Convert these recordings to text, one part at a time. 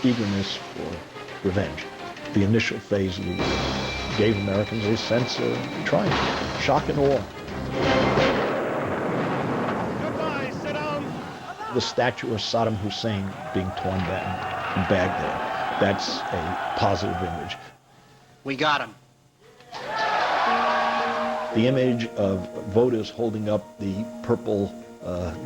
eagerness for revenge. The initial phase of the war gave Americans a sense of triumph, shock and awe. Goodbye, sit down. The statue of Saddam Hussein being torn down in Baghdad, that's a positive image. We got him. The image of voters holding up the purple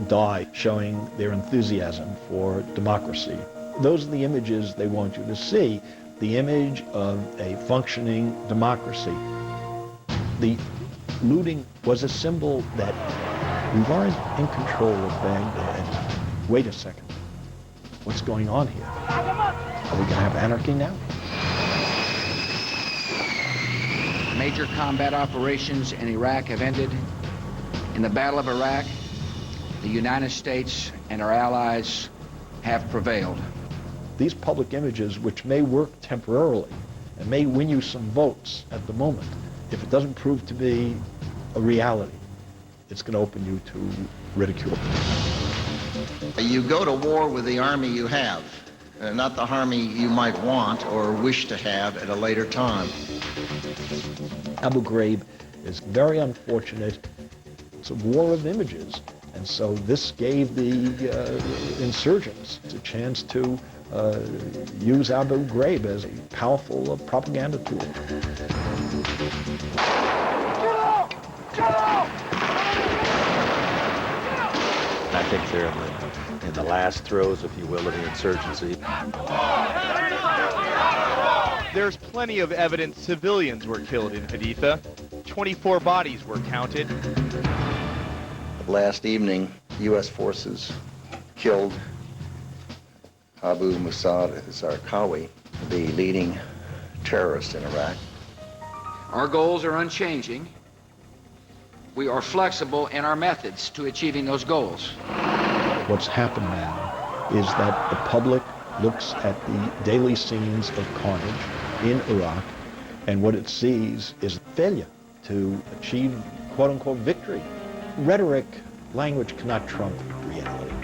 dye showing their enthusiasm for democracy. Those are the images they want you to see, the image of a functioning democracy. The looting was a symbol that we weren't in control of Baghdad. Wait a second, what's going on here? Are we going to have anarchy now? Major combat operations in Iraq have ended. In the Battle of Iraq, the United States and our allies have prevailed. These public images, which may work temporarily and may win you some votes at the moment, if it doesn't prove to be a reality, it's going to open you to ridicule. You go to war with the army you have, not the army you might want or wish to have at a later time. Abu Ghraib is very unfortunate. It's a war of images. And so this gave the insurgents a chance to use Abu Ghraib as a powerful propaganda tool. I think they're in the last throes, if you will, of the insurgency. There's plenty of evidence civilians were killed in Haditha. 24 bodies were counted. Last evening, U.S. forces killed Abu Musab al-Zarqawi, the leading terrorist in Iraq. Our goals are unchanging. We are flexible in our methods to achieving those goals. What's happened now is that the public looks at the daily scenes of carnage in Iraq, and what it sees is failure to achieve quote-unquote victory. Rhetoric, language cannot trump reality.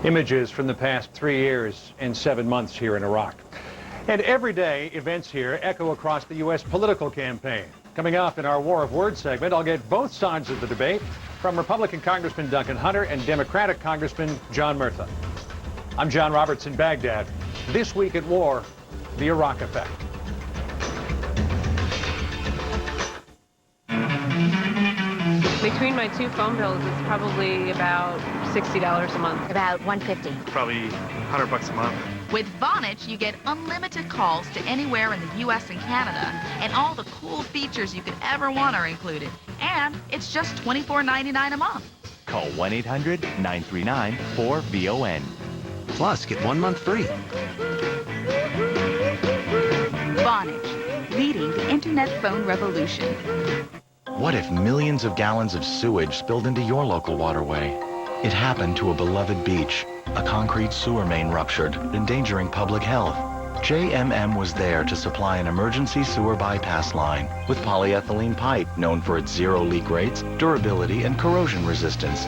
Images from the past 3 years and 7 months here in Iraq. And every day, events here echo across the U.S. political campaign. Coming up in our War of Words segment, I'll get both sides of the debate from Republican Congressman Duncan Hunter and Democratic Congressman John Murtha. I'm John Roberts in Baghdad. This week at war, the Iraq effect. Between my two phone bills, it's probably about $60 a month. About $150. Probably $100 a month. With Vonage, you get unlimited calls to anywhere in the U.S. and Canada, and all the cool features you could ever want are included. And it's just $24.99 a month. Call 1-800-939-4VON. Plus, get 1 month free. Vonage, leading the internet phone revolution. What if millions of gallons of sewage spilled into your local waterway? It happened to a beloved beach. A concrete sewer main ruptured, endangering public health. JMM was there to supply an emergency sewer bypass line with polyethylene pipe known for its zero leak rates, durability, and corrosion resistance.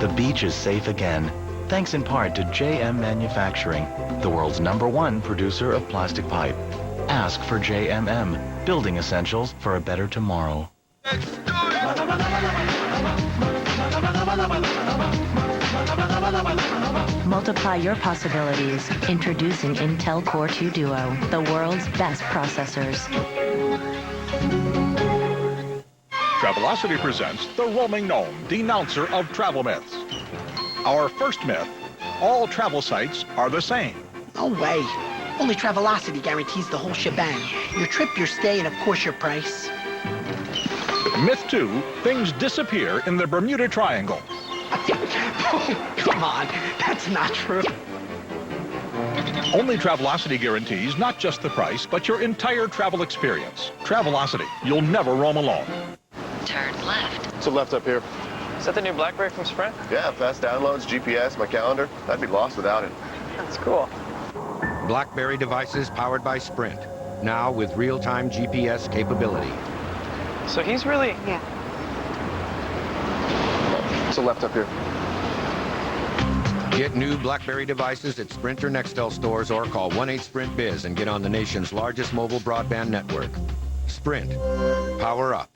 The beach is safe again, thanks in part to JM Manufacturing, the world's #1 producer of plastic pipe. Ask for JMM, building essentials for a better tomorrow. Multiply your possibilities. Introducing Intel Core 2 Duo, the world's best processors. Travelocity presents the Roaming Gnome, denouncer of travel myths. Our first myth, all travel sites are the same. No way. Only Travelocity guarantees the whole shebang. Your trip, your stay, and of course your price. Myth 2, things disappear in the Bermuda Triangle. Come on, that's not true. Only Travelocity guarantees not just the price, but your entire travel experience. Travelocity, you'll never roam alone. Turn left. So left up here. Is that the new BlackBerry from Sprint? Yeah, fast downloads, GPS, my calendar. I'd be lost without it. That's cool. BlackBerry devices powered by Sprint, now with real-time GPS capability. So he's really... Yeah. So left up here. Get new BlackBerry devices at Sprint or Nextel stores or call 1-8-SPRINT-BIZ and get on the nation's largest mobile broadband network. Sprint. Power up.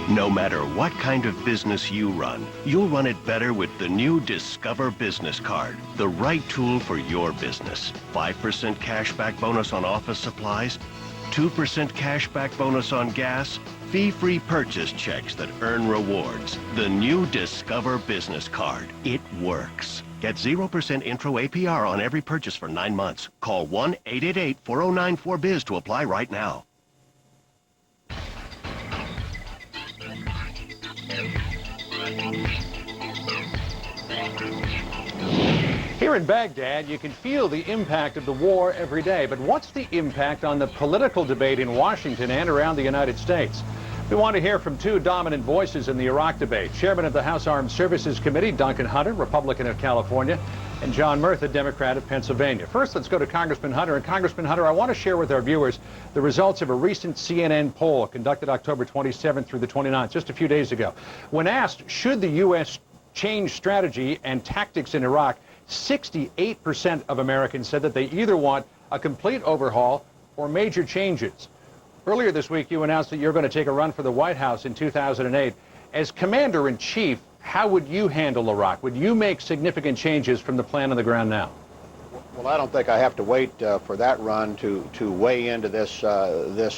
No matter what kind of business you run, you'll run it better with the new Discover Business Card, the right tool for your business. 5% cashback bonus on office supplies, 2% cashback bonus on gas, fee-free purchase checks that earn rewards. The new Discover Business Card. It works. Get 0% intro APR on every purchase for 9 months. Call 1-888-4094-BIZ to apply right now. Here in Baghdad, you can feel the impact of the war every day. But what's the impact on the political debate in Washington and around the United States? We want to hear from two dominant voices in the Iraq debate. Chairman of the House Armed Services Committee, Duncan Hunter, Republican of California, and John Murtha, Democrat of Pennsylvania. First, let's go to Congressman Hunter. And Congressman Hunter, I want to share with our viewers the results of a recent CNN poll conducted October 27th through the 29th, just a few days ago. When asked, should the U.S. change strategy and tactics in Iraq, 68% of Americans said that they either want a complete overhaul or major changes. Earlier this week, you announced that you're going to take a run for the White House in 2008. As Commander-in-Chief, how would you handle Iraq? Would you make significant changes from the plan on the ground now? Well, I don't think I have to wait for that run to weigh into this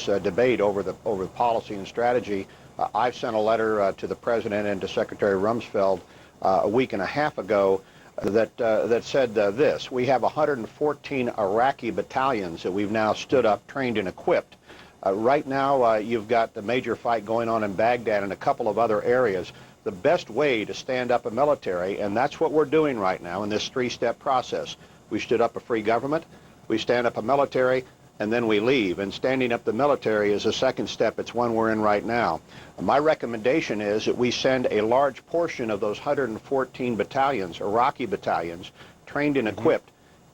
debate over the policy and strategy. I've sent a letter to the President and to Secretary Rumsfeld a week and a half ago that said this: we have 114 Iraqi battalions that we've now stood up, trained, and equipped. Right now, you've got the major fight going on in Baghdad and a couple of other areas. The best way to stand up a military, and that's what we're doing right now in this three-step process. We stood up a free government, we stand up a military, and then we leave. And standing up the military is a second step. It's one we're in right now. My recommendation is that we send a large portion of those 114 battalions, Iraqi battalions, trained and equipped,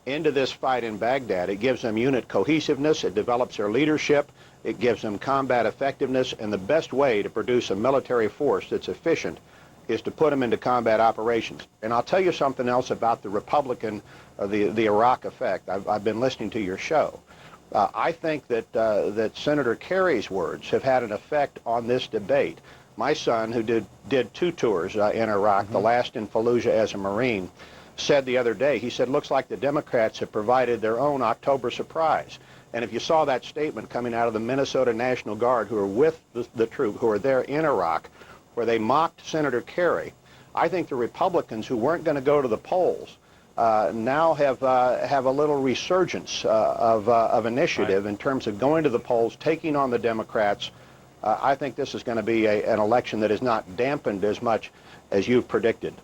into this fight in Baghdad. It gives them unit cohesiveness, it develops their leadership, it gives them combat effectiveness, and the best way to produce a military force that's efficient is to put them into combat operations. And I'll tell you something else about the Republican, the Iraq effect. I've been listening to your show. I think that Senator Kerry's words have had an effect on this debate. My son, who did 2 tours in Iraq, the last in Fallujah as a Marine, said the other day, he said, looks like the Democrats have provided their own October surprise. And if you saw that statement coming out of the Minnesota National Guard, who are with the troop, who are there in Iraq, where they mocked Senator Kerry, I think the Republicans who weren't going to go to the polls now have a little resurgence of initiative in terms of going to the polls, taking on the Democrats. I think this is going to be an election that is not dampened as much as you've predicted.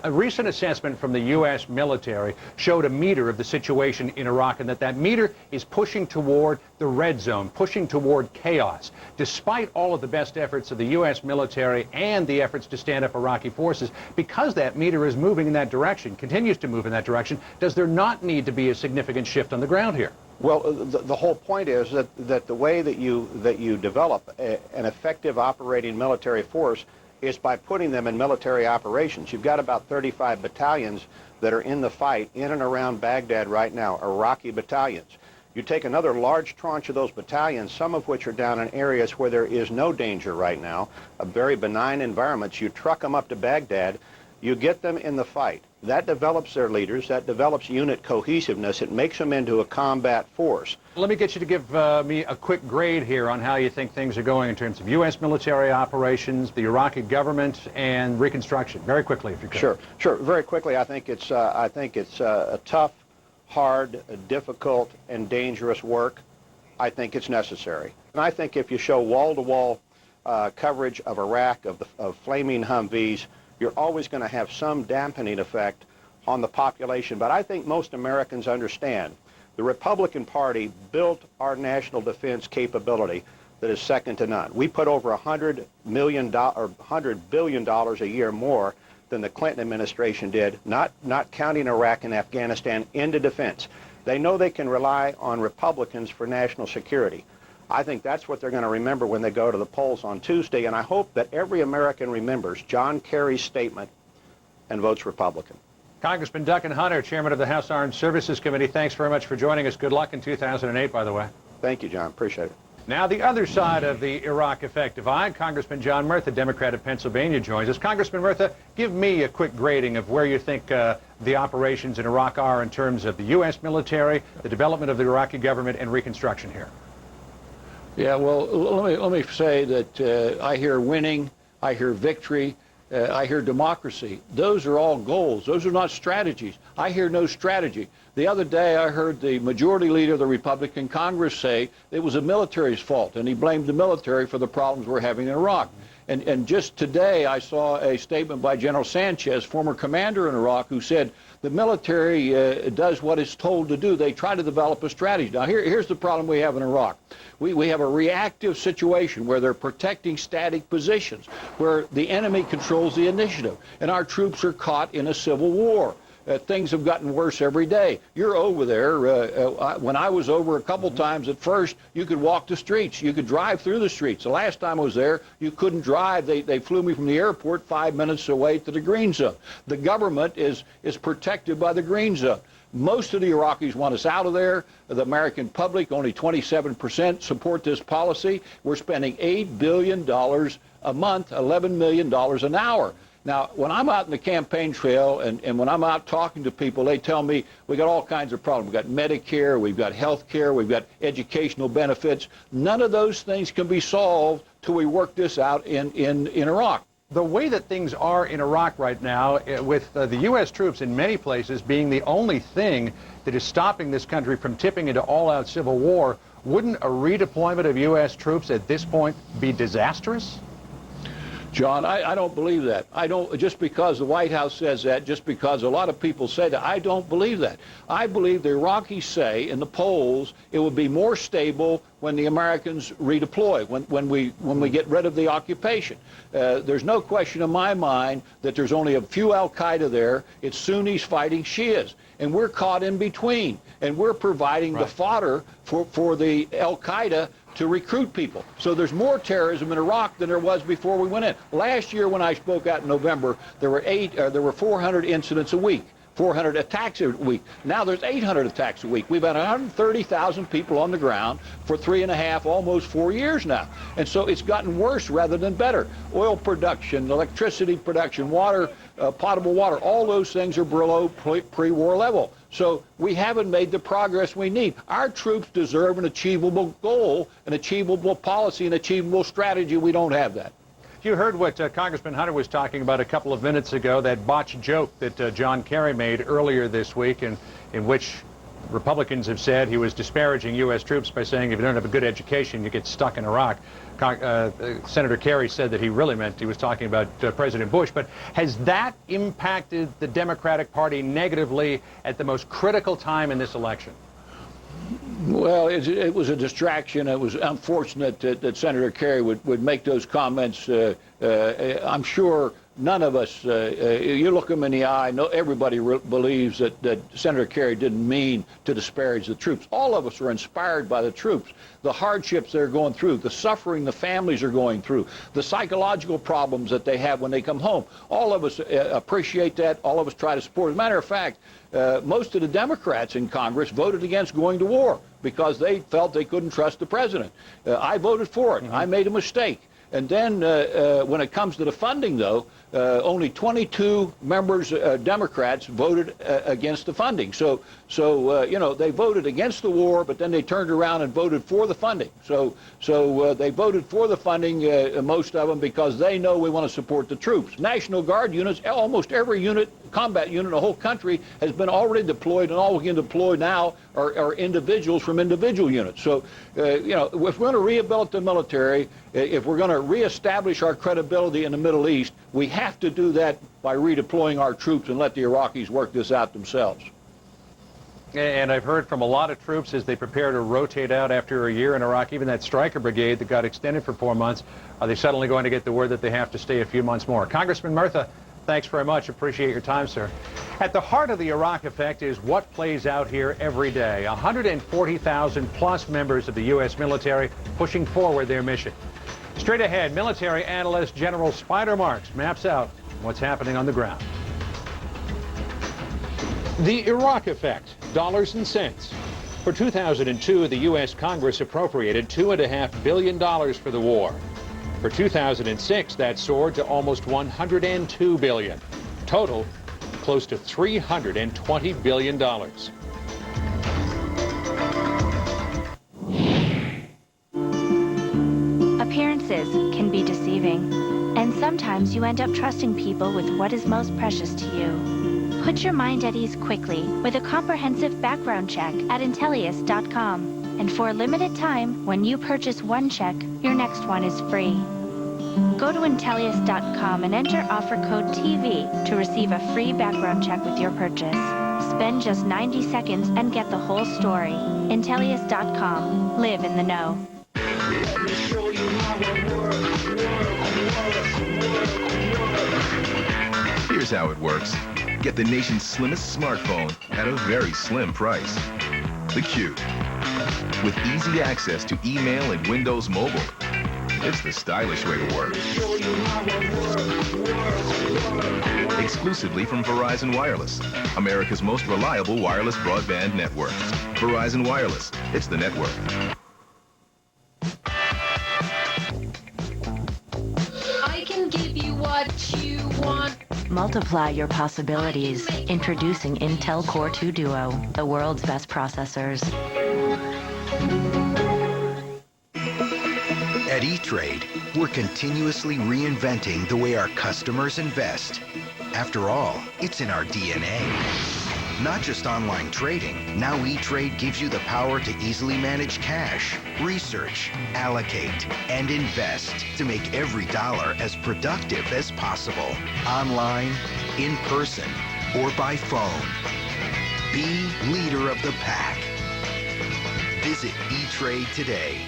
A recent assessment from the U.S. military showed a meter of the situation in Iraq, and that meter is pushing toward the red zone, pushing toward chaos. Despite all of the best efforts of the U.S. military and the efforts to stand up Iraqi forces, because that meter is moving in that direction, continues to move in that direction, does there not need to be a significant shift on the ground here? Well, the whole point is that the way that you develop an effective operating military force is by putting them in military operations. You've got about 35 battalions that are in the fight in and around Baghdad right now, Iraqi battalions. You take another large tranche of those battalions, some of which are down in areas where there is no danger right now, a very benign environments. You truck them up to Baghdad, you get them in the fight. That develops their leaders, that develops unit cohesiveness, it makes them into a combat force. Let me get you to give me a quick grade here on how you think things are going in terms of U.S. military operations, the Iraqi government, and reconstruction. Very quickly, if you could. Sure. Very quickly, I think it's a tough, hard, difficult, and dangerous work. I think it's necessary. And I think if you show wall-to-wall coverage of Iraq, of flaming Humvees, you're always going to have some dampening effect on the population. But I think most Americans understand the Republican Party built our national defense capability that is second to none. We put over $100 billion a year more than the Clinton administration did, not counting Iraq and Afghanistan, into defense. They know they can rely on Republicans for national security. I think that's what they're going to remember when they go to the polls on Tuesday, and I hope that every American remembers John Kerry's statement and votes Republican. Congressman Duncan Hunter, Chairman of the House Armed Services Committee, thanks very much for joining us. Good luck in 2008, by the way. Thank you, John. Appreciate it. Now, the other side of the Iraq effect divide, Congressman John Murtha, Democrat of Pennsylvania, joins us. Congressman Murtha, give me a quick grading of where you think the operations in Iraq are in terms of the U.S. military, the development of the Iraqi government, and reconstruction here. Yeah, well, let me say that I hear winning, I hear victory, I hear democracy. Those are all goals. Those are not strategies. I hear no strategy. The other day I heard the majority leader of the Republican Congress say it was the military's fault, and he blamed the military for the problems we're having in Iraq. And just today I saw a statement by General Sanchez, former commander in Iraq, who said the military does what it's told to do. They try to develop a strategy. Now here's the problem we have in Iraq. We have a reactive situation where they're protecting static positions, where the enemy controls the initiative, and our troops are caught in a civil war. Things have gotten worse every day. You're over there. When I was over a couple times at first, you could walk the streets. You could drive through the streets. The last time I was there, you couldn't drive. They flew me from the airport 5 minutes away to the green zone. The government is protected by the green zone. Most of the Iraqis want us out of there. The American public, only 27% support this policy. We're spending $8 billion a month, $11 million an hour. Now, when I'm out in the campaign trail and when I'm out talking to people, they tell me we got all kinds of problems. We've got Medicare, we've got health care, we've got educational benefits. None of those things can be solved till we work this out in Iraq. The way that things are in Iraq right now, with the U.S. troops in many places being the only thing that is stopping this country from tipping into all-out civil war, wouldn't a redeployment of U.S. troops at this point be disastrous? John, I don't believe that. I don't, just because the White House says that, just because a lot of people say that, I don't believe that. I believe the Iraqis say in the polls it will be more stable when the Americans redeploy, when we get rid of the occupation. There's no question in my mind that there's only a few al-Qaeda there. It's Sunnis fighting Shias, and we're caught in between, and we're providing the fodder for the al-Qaeda to recruit people. So there's more terrorism in Iraq than there was before we went in. Last year when I spoke out in November, there were 400 incidents a week, 400 attacks a week. Now there's 800 attacks a week. We've had 130,000 people on the ground for 3.5, almost 4 years now. And so it's gotten worse rather than better. Oil production, electricity production, water, potable water, all those things are below pre-war level. So we haven't made the progress we need. Our troops deserve an achievable goal, an achievable policy, an achievable strategy. We don't have that. You heard what Congressman Hunter was talking about a couple of minutes ago, that botched joke that John Kerry made earlier this week, in which Republicans have said he was disparaging U.S. troops by saying if you don't have a good education, you get stuck in Iraq. Senator Kerry said that he really meant he was talking about President Bush. But has that impacted the Democratic Party negatively at the most critical time in this election? Well, it was a distraction. It was unfortunate that Senator Kerry would make those comments. I'm sure none of us, you look him in the eye, everybody believes that Senator Kerry didn't mean to disparage the troops. All of us are inspired by the troops, the hardships they're going through, the suffering the families are going through, the psychological problems that they have when they come home. All of us appreciate that. All of us try to support. As a matter of fact, most of the Democrats in Congress voted against going to war because they felt they couldn't trust the president. I voted for it. I made a mistake. And then when it comes to the funding, though, only 22 members, Democrats, voted against the funding. So you know, they voted against the war, but then they turned around and voted for the funding. So they voted for the funding, most of them, because they know we want to support the troops. National Guard units, almost every unit, combat unit in the whole country has been already deployed, and all we can deploy now are individuals from individual units. So, you know, if we're going to rehabilitate the military, if we're going to reestablish our credibility in the Middle East, we have to do that by redeploying our troops and let the Iraqis work this out themselves. And I've heard from a lot of troops as they prepare to rotate out after a year in Iraq, even that Stryker brigade that got extended for 4 months, are they suddenly going to get the word that they have to stay a few months more? Congressman Murtha, thanks very much. Appreciate your time, sir. At the heart of the Iraq effect is what plays out here every day. 140,000 plus members of the U.S. military pushing forward their mission. Straight ahead, military analyst General Spider Marks maps out what's happening on the ground. The Iraq effect, dollars and cents. For 2002, the U.S. Congress appropriated $2.5 billion for the war. For 2006, that soared to almost $102 billion. Total, close to $320 billion. Appearances can be deceiving, and sometimes you end up trusting people with what is most precious to you. Put your mind at ease quickly with a comprehensive background check at Intellius.com. And for a limited time, when you purchase one check, your next one is free. Go to Intellius.com and enter offer code TV to receive a free background check with your purchase. Spend just 90 seconds and get the whole story. Intellius.com. Live in the know. Here's how it works. Get the nation's slimmest smartphone at a very slim price. The Cube. With easy access to email and Windows Mobile. It's the stylish way to work. Exclusively from Verizon Wireless, America's most reliable wireless broadband network. Verizon Wireless. It's the network. I can give you what you want. Multiply your possibilities. Introducing Intel Core 2 Duo, the world's best processors. At E-Trade, we're continuously reinventing the way our customers invest. After all, it's in our DNA. Not just online trading, now E-Trade gives you the power to easily manage cash, research, allocate, and invest to make every dollar as productive as possible. Online, in person, or by phone. Be leader of the pack. Visit E-Trade today.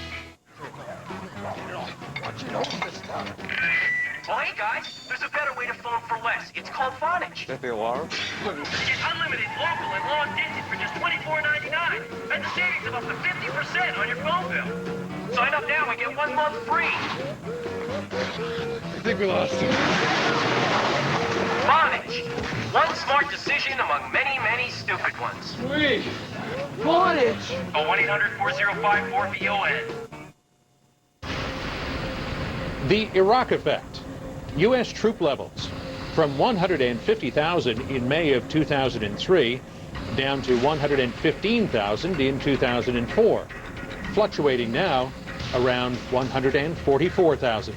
Well, hey guys, there's a better way to phone for less. It's called Vonage. Get unlimited local and long distance for just $24.99. And the savings of up to 50% on your phone bill. Sign up now and get 1 month free. I think we lost him. Vonage. One smart decision among many, many stupid ones. Sweet. Vonage. Call 1-800-405-4VON. The Iraq effect. U.S. troop levels from 150,000 in May of 2003 down to 115,000 in 2004, fluctuating now around 144,000.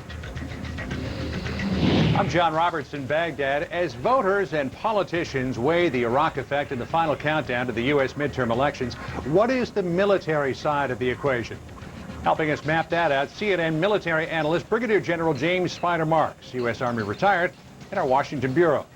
I'm John Roberts in Baghdad. As voters and politicians weigh the Iraq effect in the final countdown to the U.S. midterm elections, what is the military side of the equation? Helping us map that out, CNN military analyst Brigadier General James Spider Marks, U.S. Army retired, in our Washington bureau.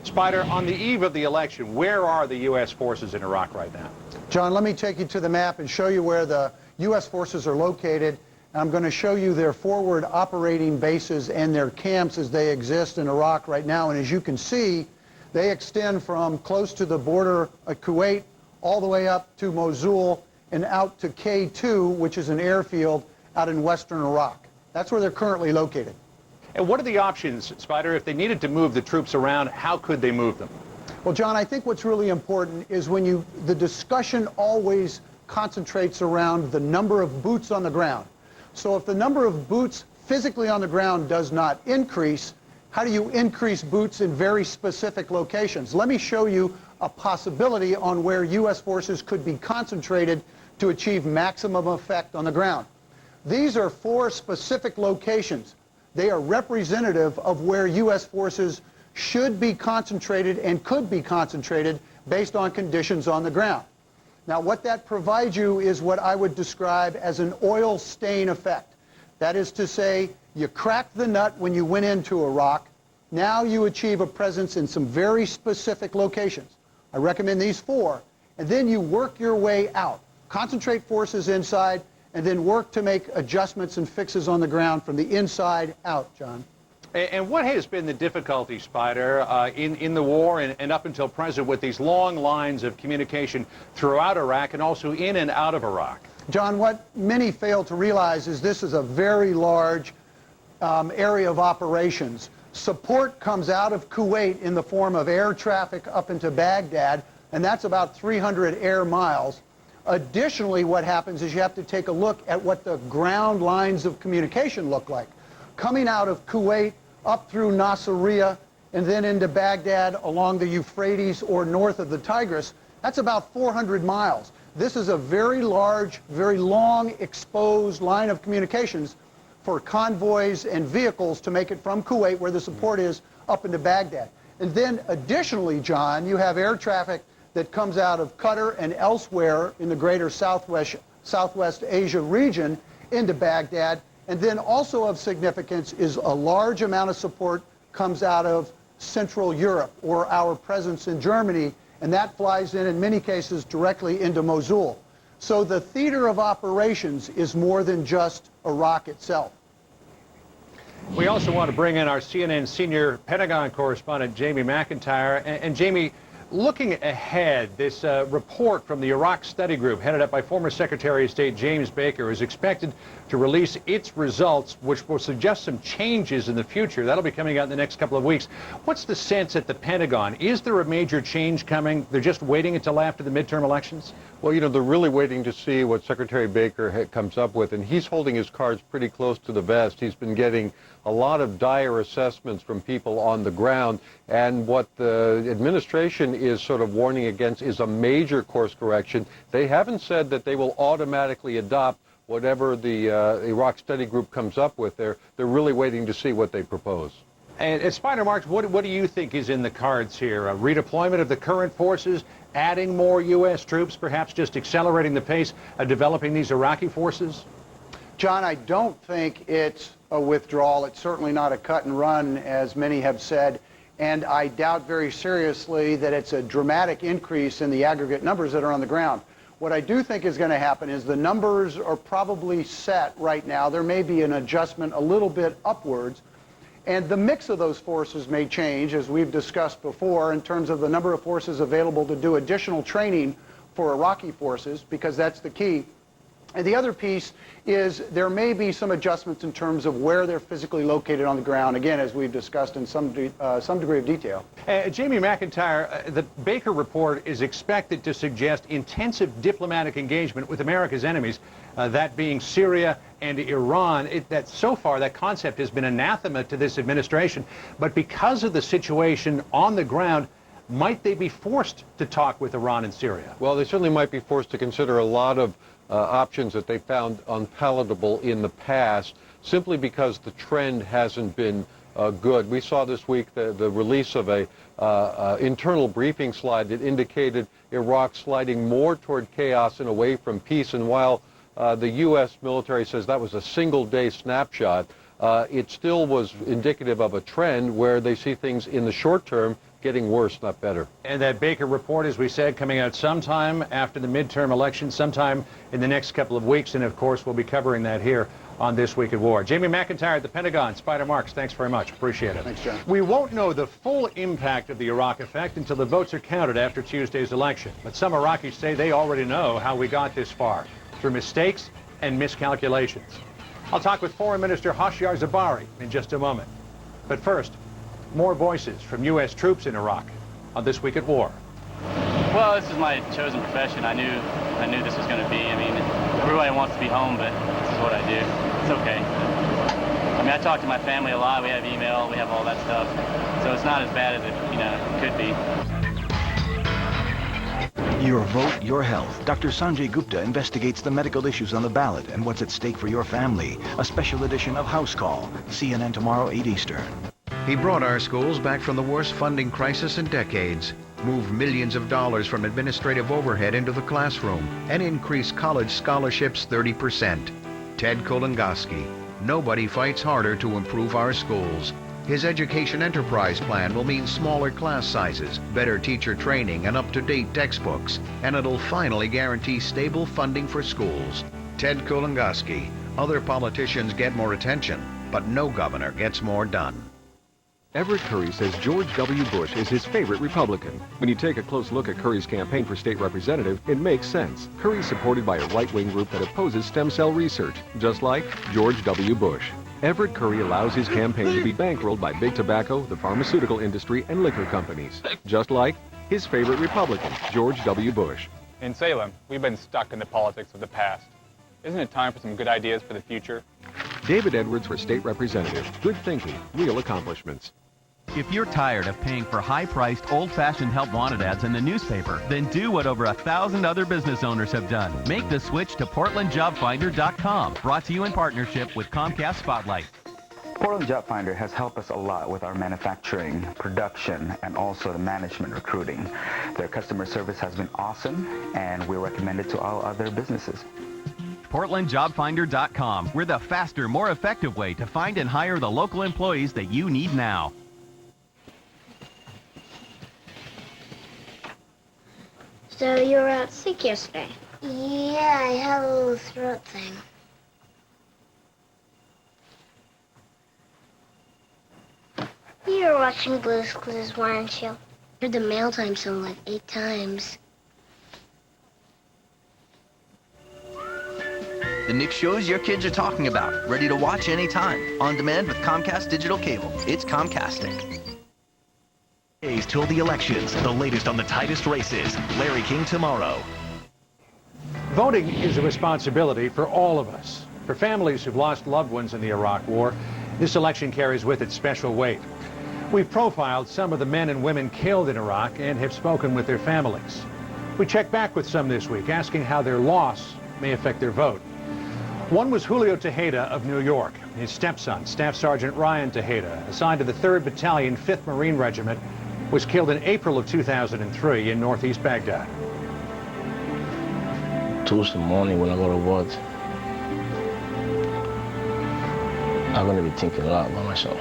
Spider, on the eve of the election, where are the U.S. forces in Iraq right now? John, let me take you to the map and show you where the U.S. forces are located. I'm going to show you their forward operating bases and their camps as they exist in Iraq right now. And as you can see, they extend from close to the border of Kuwait all the way up to Mosul and out to K2, which is an airfield out in western Iraq. That's where they're currently located. And what are the options, Spider? If they needed to move the troops around, how could they move them? Well, John, I think what's really important is the discussion always concentrates around the number of boots on the ground. So if the number of boots physically on the ground does not increase, how do you increase boots in very specific locations? Let me show you a possibility on where U.S. forces could be concentrated to achieve maximum effect on the ground. These are 4 specific locations. They are representative of where U.S. forces should be concentrated and could be concentrated based on conditions on the ground. Now, what that provides you is what I would describe as an oil stain effect. That is to say, you cracked the nut when you went into Iraq. Now you achieve a presence in some very specific locations. I recommend these 4, and then you work your way out. Concentrate forces inside, and then work to make adjustments and fixes on the ground from the inside out, John. And what has been the difficulty, Spider, in the war and up until present with these long lines of communication throughout Iraq and also in and out of Iraq? John, what many fail to realize is this is a very large area of operations. Support comes out of Kuwait in the form of air traffic up into Baghdad. and that's about 300 air miles. Additionally, what happens is you have to take a look at what the ground lines of communication look like. Coming out of Kuwait, up through Nasiriyah, and then into Baghdad along the Euphrates or north of the Tigris, that's about 400 miles. This is a very large, very long, exposed line of communications for convoys and vehicles to make it from Kuwait, where the support is, up into Baghdad. And then additionally, John, you have air traffic that comes out of Qatar and elsewhere in the greater Southwest Asia region into Baghdad. And then also of significance is a large amount of support comes out of Central Europe, or our presence in Germany, and that flies in many cases directly into Mosul. So the theater of operations is more than just Iraq itself. We also want to bring in our CNN senior Pentagon correspondent, Jamie McIntyre. And Jamie, looking ahead, this report from the Iraq Study Group, headed up by former Secretary of State James Baker, is expected to release its results, which will suggest some changes in the future. That'll be coming out in the next couple of weeks. What's the sense at the Pentagon? Is there a major change coming? They're just waiting until after the midterm elections? Well, you know, they're really waiting to see what Secretary Baker comes up with, and he's holding his cards pretty close to the vest. He's been getting a lot of dire assessments from people on the ground, and what the administration is sort of warning against is a major course correction. They haven't said that they will automatically adopt whatever the Iraq Study Group comes up with. They're really waiting to see what they propose. And Spider Marks, what do you think is in the cards here? A redeployment of the current forces, adding more U.S. troops, perhaps just accelerating the pace of developing these Iraqi forces? John, I don't think it's a withdrawal. It's certainly not a cut and run, as many have said. And I doubt very seriously that it's a dramatic increase in the aggregate numbers that are on the ground. What I do think is going to happen is the numbers are probably set right now. There may be an adjustment a little bit upwards. And the mix of those forces may change, as we've discussed before, in terms of the number of forces available to do additional training for Iraqi forces, because that's the key. And the other piece is there may be some adjustments in terms of where they're physically located on the ground, again, as we've discussed in some degree of detail. Jamie McIntyre, the Baker report is expected to suggest intensive diplomatic engagement with America's enemies, that being Syria and Iran. That so far, that concept has been anathema to this administration. But because of the situation on the ground, might they be forced to talk with Iran and Syria? Well, they certainly might be forced to consider a lot of options that they found unpalatable in the past, simply because the trend hasn't been good. We saw this week the release of a internal briefing slide that indicated Iraq sliding more toward chaos and away from peace. And while the U.S. military says that was a single-day snapshot, it still was indicative of a trend where they see things in the short term getting worse, not better. And that Baker report, as we said, coming out sometime after the midterm election, sometime in the next couple of weeks. And of course, we'll be covering that here on This Week at War. Jamie McIntyre at the Pentagon. Spider Marks, thanks very much. Appreciate it. Thanks, John. We won't know the full impact of the Iraq effect until the votes are counted after Tuesday's election. But some Iraqis say they already know how we got this far, through mistakes and miscalculations. I'll talk with Foreign Minister Hoshyar Zebari in just a moment. But first, more voices from U.S. troops in Iraq on This Week at War. Well, this is my chosen profession. I knew this was going to be. I mean, everybody wants to be home, but this is what I do. It's okay. I mean, I talk to my family a lot. We have email. We have all that stuff. So it's not as bad as it could be. Your vote, your health. Dr. Sanjay Gupta investigates the medical issues on the ballot and what's at stake for your family. A special edition of House Call. CNN tomorrow, 8 Eastern. He brought our schools back from the worst funding crisis in decades, moved millions of dollars from administrative overhead into the classroom, and increased college scholarships 30%. Ted Kolangoski. Nobody fights harder to improve our schools. His education enterprise plan will mean smaller class sizes, better teacher training, and up-to-date textbooks, and it'll finally guarantee stable funding for schools. Ted Kolangoski. Other politicians get more attention, but no governor gets more done. Everett Curry says George W. Bush is his favorite Republican. When you take a close look at Curry's campaign for state representative, it makes sense. Curry's supported by a right-wing group that opposes stem cell research, just like George W. Bush. Everett Curry allows his campaign to be bankrolled by big tobacco, the pharmaceutical industry, and liquor companies, just like his favorite Republican, George W. Bush. In Salem, we've been stuck in the politics of the past. Isn't it time for some good ideas for the future? David Edwards for State Representative. Good thinking, real accomplishments. If you're tired of paying for high-priced, old-fashioned help wanted ads in the newspaper, then do what over 1,000 other business owners have done. Make the switch to PortlandJobFinder.com, brought to you in partnership with Comcast Spotlight. Portland Job Finder has helped us a lot with our manufacturing, production, and also the management recruiting. Their customer service has been awesome, and we recommend it to all other businesses. PortlandJobFinder.com. We're the faster, more effective way to find and hire the local employees that you need now. So you were out sick yesterday? Yeah, I had a little throat thing. You were watching Blue's Clues, weren't you? Heard the mail time song like 8 times. The Nick shows your kids are talking about. Ready to watch anytime. On demand with Comcast Digital Cable. It's Comcastic. Days till the elections. The latest on the tightest races. Larry King tomorrow. Voting is a responsibility for all of us. For families who've lost loved ones in the Iraq War, this election carries with it special weight. We've profiled some of the men and women killed in Iraq and have spoken with their families. We checked back with some this week, asking how their loss may affect their vote. One was Julio Tejeda of New York. His stepson, Staff Sergeant Ryan Tejeda, assigned to the 3rd Battalion, 5th Marine Regiment, was killed in April of 2003 in northeast Baghdad. Tuesday morning when I go to work, I'm going to be thinking a lot about myself.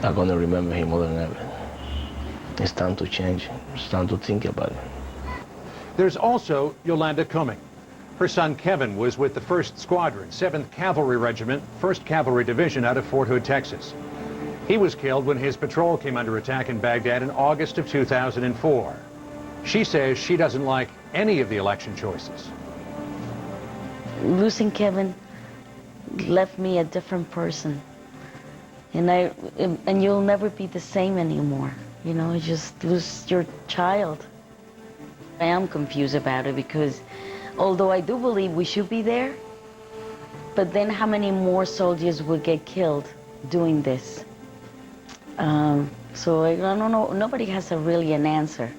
I'm going to remember him more than ever. It's time to change. It's time to think about it. There's also Yolanda Cumming. Her son Kevin was with the 1st Squadron, 7th Cavalry Regiment, 1st Cavalry Division out of Fort Hood, Texas. He was killed when his patrol came under attack in Baghdad in August of 2004. She says she doesn't like any of the election choices. Losing Kevin left me a different person. And you'll never be the same anymore. You know, you just lose your child. I am confused about it because although I do believe we should be there, but then how many more soldiers would get killed doing this? So I don't know, nobody has really an answer.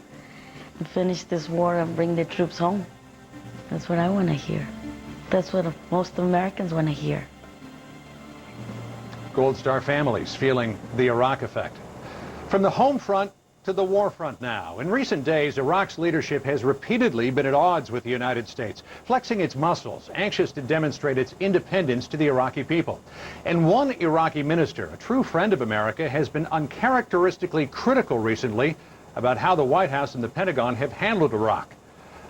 Finish this war and bring the troops home. That's what I want to hear. That's what most Americans want to hear. Gold Star families feeling the Iraq effect. From the home front to the war front now. In recent days, Iraq's leadership has repeatedly been at odds with the United States, flexing its muscles, anxious to demonstrate its independence to the Iraqi people. And one Iraqi minister, a true friend of America, has been uncharacteristically critical recently about how the White House and the Pentagon have handled Iraq.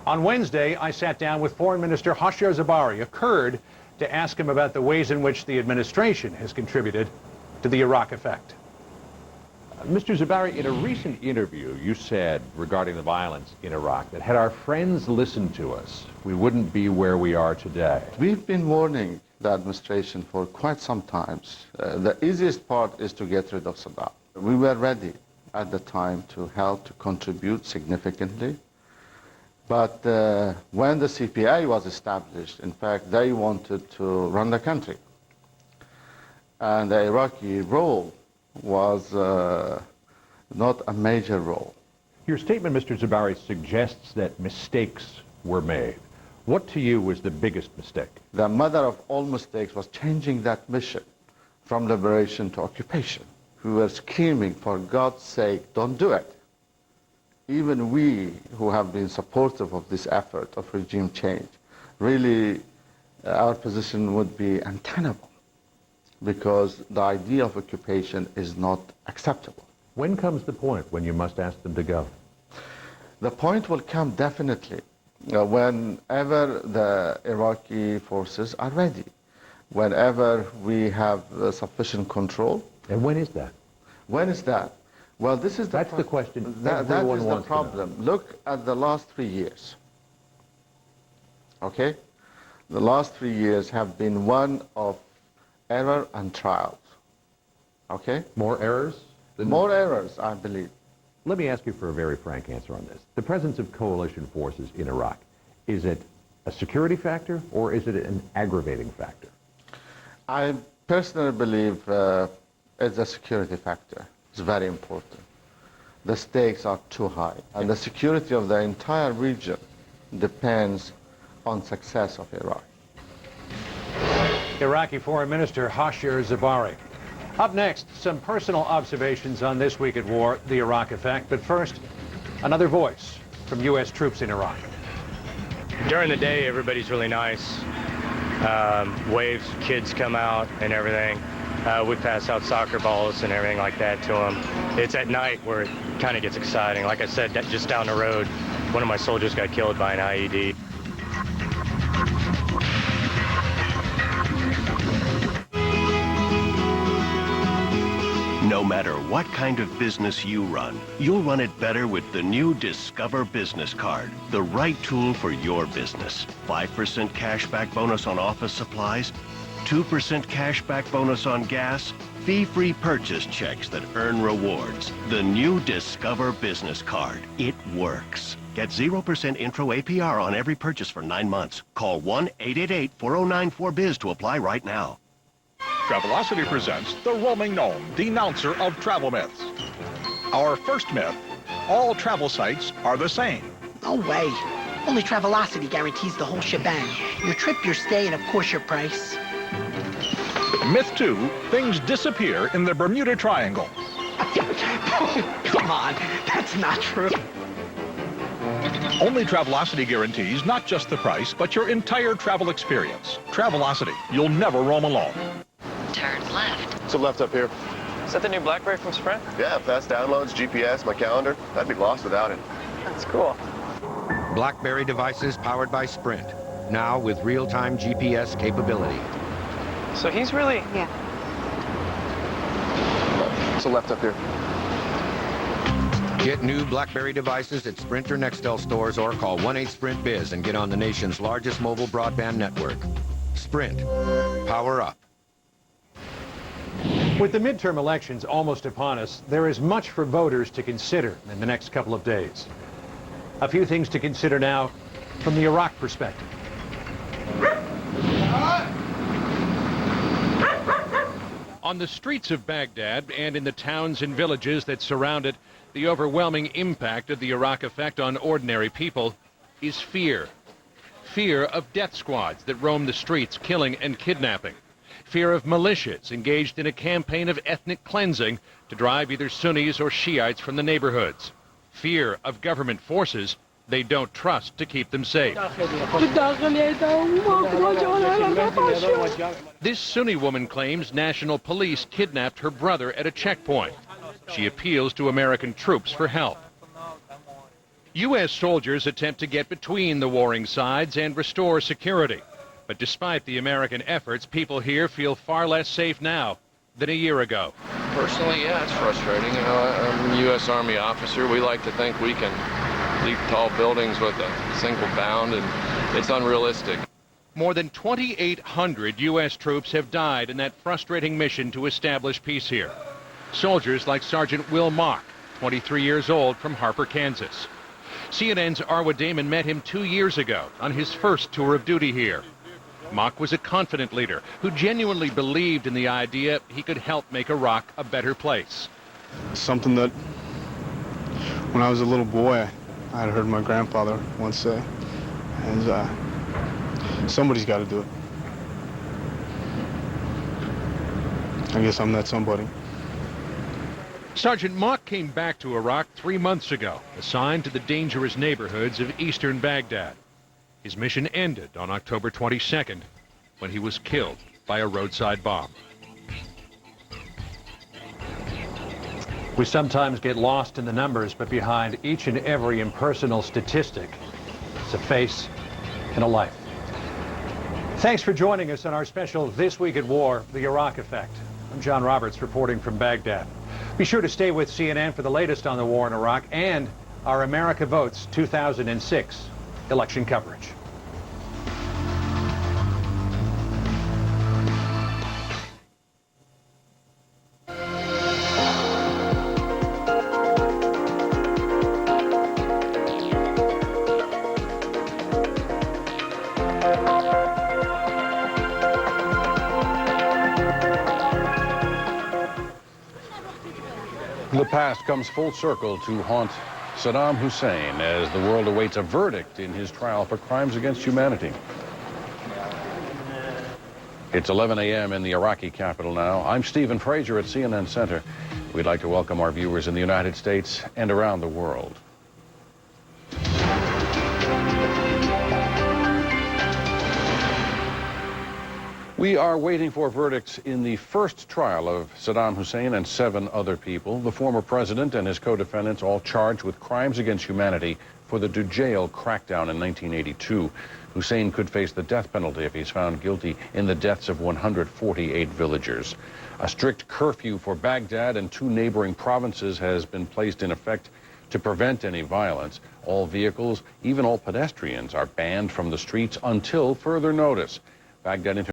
On Wednesday, I sat down with Foreign Minister Hashir Zabari, a Kurd, to ask him about the ways in which the administration has contributed to the Iraq effect. Mr. Zabari, in a recent interview, you said regarding the violence in Iraq that had our friends listened to us, we wouldn't be where we are today. We've been warning the administration for quite some time. The easiest part is to get rid of Saddam. We were ready at the time to help, to contribute significantly. But when the CPA was established, in fact, they wanted to run the country. And the Iraqi role was not a major role. Your statement, Mr. Zabari, suggests that mistakes were made. What to you was the biggest mistake? The mother of all mistakes was changing that mission from liberation to occupation. We were screaming, for God's sake, don't do it. Even we who have been supportive of this effort of regime change, really our position would be untenable, because the idea of occupation is not acceptable. When comes the point when you must ask them to go? The point will come definitely whenever the Iraqi forces are ready, whenever we have sufficient control. And when is that? When is that? Well, this is That's the question. That is the problem. Look at the last 3 years. Okay? The last 3 years have been one of error and trials. Okay? More errors? More errors, I believe. Let me ask you for a very frank answer on this. The presence of coalition forces in Iraq, is it a security factor or is it an aggravating factor? I personally believe it's a security factor. It's very important. The stakes are too high, and the security of the entire region depends on success of Iraq. Iraqi Foreign Minister Hashir Zabari. Up next, some personal observations on this week at war, the Iraq effect. But first, another voice from U.S. troops in Iraq. During the day, everybody's really nice. Waves, kids come out and everything. We pass out soccer balls and everything like that to them. It's at night where it kind of gets exciting. Like I said, just down the road, one of my soldiers got killed by an IED. No matter what kind of business you run, you'll run it better with the new Discover Business Card, the right tool for your business. 5% cashback bonus on office supplies, 2% cashback bonus on gas, fee-free purchase checks that earn rewards. The new Discover Business Card. It works. Get 0% intro APR on every purchase for 9 months. Call 1-888-4094-BIZ to apply right now. Travelocity presents the roaming gnome, denouncer of travel myths. Our first myth, all travel sites are the same. No way. Only Travelocity guarantees the whole shebang. Your trip, your stay, and of course your price. Myth 2, things disappear in the Bermuda Triangle. Come on, that's not true. Only Travelocity guarantees not just the price, but your entire travel experience. Travelocity, you'll never roam alone. Turn left. So left up here. Is that the new BlackBerry from Sprint? Yeah, fast downloads, GPS, my calendar. I'd be lost without it. That's cool. BlackBerry devices powered by Sprint, now with real-time GPS capability. So he's really... Yeah. So left up here. Get new BlackBerry devices at Sprint or Nextel stores or call 1-8-SPRINT-BIZ and get on the nation's largest mobile broadband network. Sprint. Power up. With the midterm elections almost upon us, there is much for voters to consider in the next couple of days. A few things to consider now from the Iraq perspective. On the streets of Baghdad and in the towns and villages that surround it, the overwhelming impact of the Iraq effect on ordinary people is fear. Fear of death squads that roam the streets, killing and kidnapping. Fear of militias engaged in a campaign of ethnic cleansing to drive either Sunnis or Shiites from the neighborhoods. Fear of government forces they don't trust to keep them safe. This Sunni woman claims national police kidnapped her brother at a checkpoint. She appeals to American troops for help. U.S. soldiers attempt to get between the warring sides and restore security. But despite the American efforts, people here feel far less safe now than a year ago. Personally, yeah, it's frustrating. You know, I'm a U.S. Army officer. We like to think we can leap tall buildings with a single bound, and it's unrealistic. More than 2,800 U.S. troops have died in that frustrating mission to establish peace here. Soldiers like Sergeant Will Mock, 23 years old, from Harper, Kansas. CNN's Arwa Damon met him 2 years ago on his first tour of duty here. Mock was a confident leader who genuinely believed in the idea he could help make Iraq a better place. Something that, when I was a little boy, I had heard my grandfather once say, and somebody's got to do it. I guess I'm that somebody. Sergeant Mock came back to Iraq 3 months ago, assigned to the dangerous neighborhoods of eastern Baghdad. His mission ended on October 22nd when he was killed by a roadside bomb. We sometimes get lost in the numbers, but behind each and every impersonal statistic is a face and a life. Thanks for joining us on our special This Week at War, The Iraq Effect. I'm John Roberts reporting from Baghdad. Be sure to stay with CNN for the latest on the war in Iraq and our America Votes 2006 election coverage. past comes full circle to haunt Saddam Hussein as the world awaits a verdict in his trial for crimes against humanity. It's 11 a.m. in the Iraqi capital now. I'm Stephen Frazier at CNN Center. We'd like to welcome our viewers in the United States and around the world. We are waiting for verdicts in the first trial of Saddam Hussein and 7 other people. The former president and his co-defendants all charged with crimes against humanity for the Dujail crackdown in 1982. Hussein could face the death penalty if he's found guilty in the deaths of 148 villagers. A strict curfew for Baghdad and 2 neighboring provinces has been placed in effect to prevent any violence. All vehicles, even all pedestrians, are banned from the streets until further notice. Baghdad